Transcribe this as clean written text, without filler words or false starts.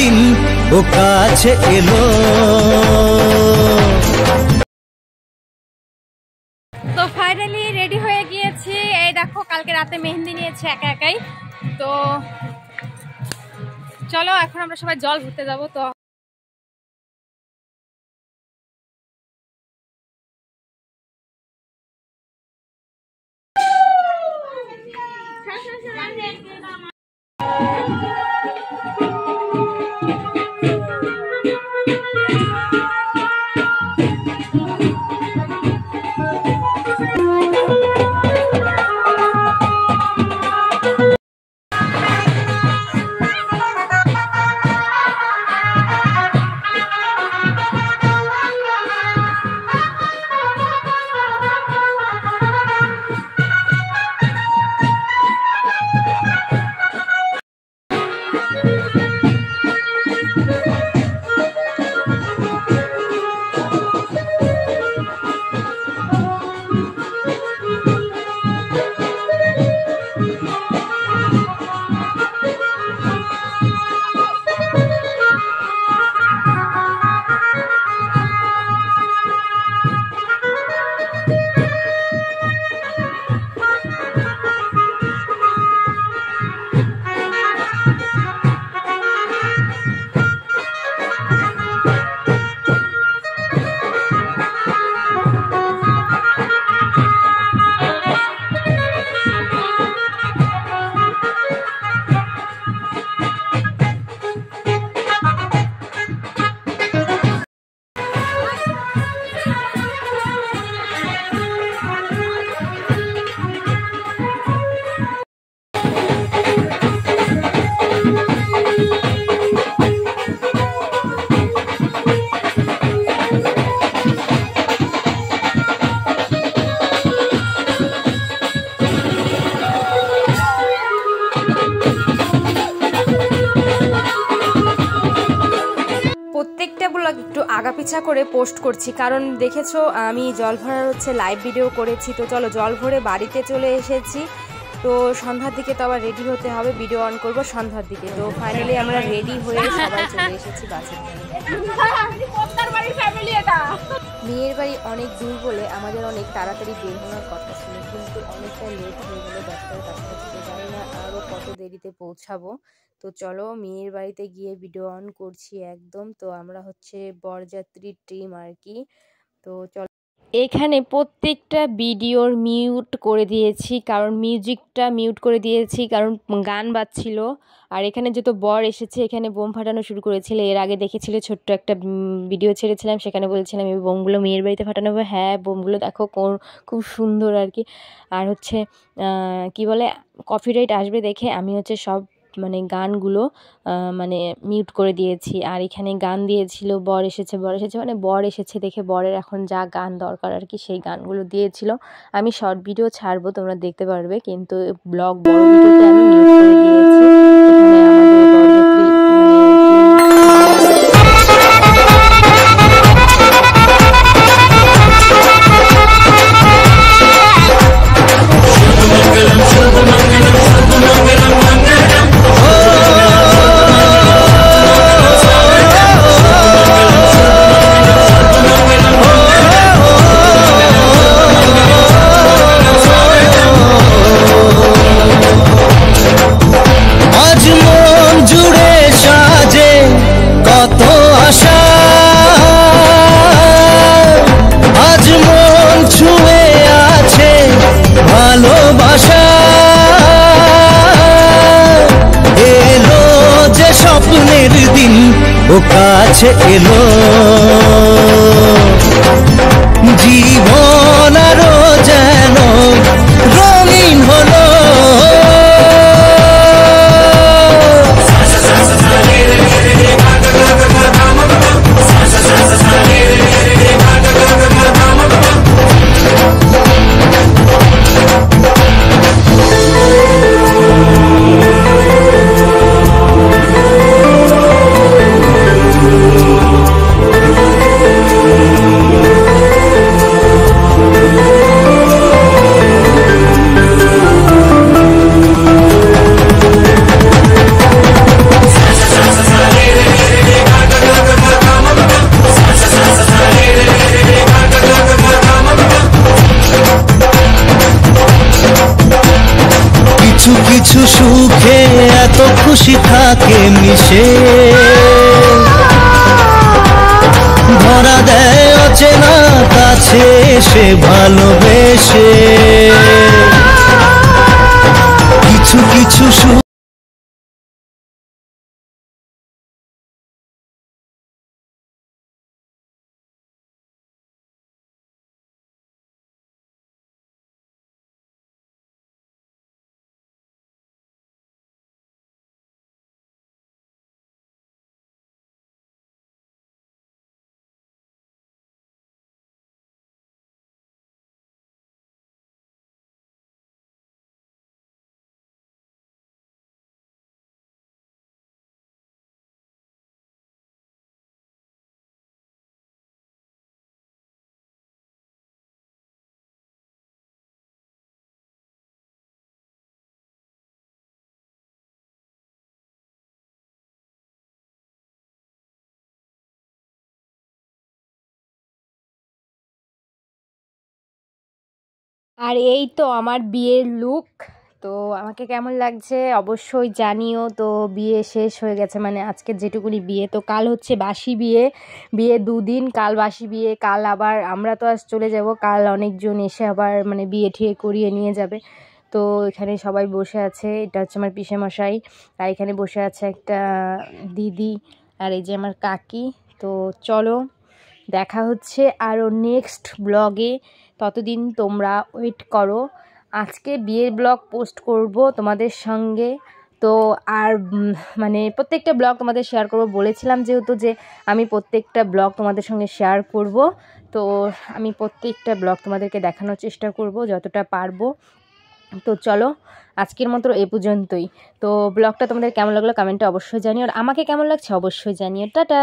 দিন ও কাছে এলো। তো ফাইনালি রেডি হয়ে গিয়েছি। এই দেখো কালকে রাতে মেহেন্দি নিয়েছি একা একাই। তো চলো এখন আমরা সবাই জল ঘুরতে যাবো। তো প্রত্যেকটা ব্লগ একটু আগাপিছা করে পোস্ট করছি, কারণ দেখেছো আমি জল ভরার লাইভ ভিডিও করেছি। তো চলো জল ভরে বাড়িতে চলে এসেছি। তো সন্ধ্যার দিকে তো আবার রেডি হতে হবে, ভিডিও অন করব সন্ধ্যার দিকে। তো ফাইনালি আমরা রেডি হয়ে সবাই চলে এসেছি বাসে। মেয়ের বাড়ি অনেক দূর বলে আমাদের অনেক তাড়াতাড়ি বের হওয়ার কথা ছিল, কিন্তু অনেকটা লেট হয়ে গেলো। 10টার কাছাকাছি, জানি না আরও কত দেরিতে পৌঁছাবো। তো চলো মেয়ের বাড়িতে গিয়ে ভিডিও অন করছি একদম। তো আমরা বরযাত্রীর টিম আর কি। তো চলো এখানে প্রত্যেকটা ভিডিওর মিউট করে দিয়েছি, কারণ মিউজিকটা মিউট করে দিয়েছি, কারণ গান বাজছিল। আর এখানে যেহেতু বর এসেছে, এখানে বোম ফাটানো শুরু করেছিল। এর আগে দেখেছিলে ছোট্ট একটা ভিডিও ছেড়েছিলাম, সেখানে বলছিলাম এই বোমগুলো মেয়ের বাড়িতে ফাটানো হবে। হ্যাঁ, বোমগুলো দেখো খুব সুন্দর আর কি। আর কি বলে কপিরাইট আসবে দেখে আমি সব গানগুলো মিউট করে দিয়েছি। আর এখানে গান দিয়েছিল বর এসেছে বর এসেছে দেখে বরের এখন যা গান দরকার আর কি সেই গানগুলো দিয়েছিল। আমি শর্ট ভিডিও ছাড়বো, তোমরা দেখতে পারবে, কিন্তু ব্লগ বড় ভিডিওতে আমি মিউট করে দিয়েছি। এখানে আমাদের বরযাত্রী ও কাছে এলো। জীবন আরো যেন রঙিন হলো। কিছু সুখে এত খুশি থাকে মিশে, ধরা দেয় অচেনা কাছে সে ভালোবেসে। কিছু কিছু সুখ আর এই তো আমার বিয়ের লুক। তো আমাকে কেমন লাগছে অবশ্যই জানিও। তো বিয়ে শেষ হয়ে গেছে, মানে আজকের যেটুকুনি বিয়ে। তো কাল হচ্ছে বাসি বিয়ে, বিয়ে 2 দিন, কাল বাসি বিয়ে, কাল আবার আমরা তো আজ চলে যাব, কাল অনেকজন এসে আবার মানে বিয়ে ঠিয়ে করিয়ে নিয়ে যাবে। তো এখানে সবাই বসে আছে, এটা হচ্ছে আমার পিসেমশাই, আর এখানে বসে আছে একটা দিদি, আর এই যে আমার কাকি। তো চলো দেখা হচ্ছে আরও নেক্সট ব্লগে, ততদিন তোমরা ওয়েট করো। আজকে বিয়ের ব্লগ পোস্ট করব তোমাদের সঙ্গে। তো আর মানে প্রত্যেকটা ব্লগ তোমাদের শেয়ার করব বলেছিলাম, যেহেতু যে আমি প্রত্যেকটা ব্লগ তোমাদের সঙ্গে শেয়ার করব। তো আমি প্রত্যেকটা ব্লগ তোমাদেরকে দেখানোর চেষ্টা করব যতটা পারবো। তো চলো আজকের মতো এ পর্যন্তই। তো ব্লগটা তোমাদের কেমন লাগলো কমেন্টে অবশ্যই জানিও, আর আমাকে কেমন লাগছে অবশ্যই জানিও। টাটা।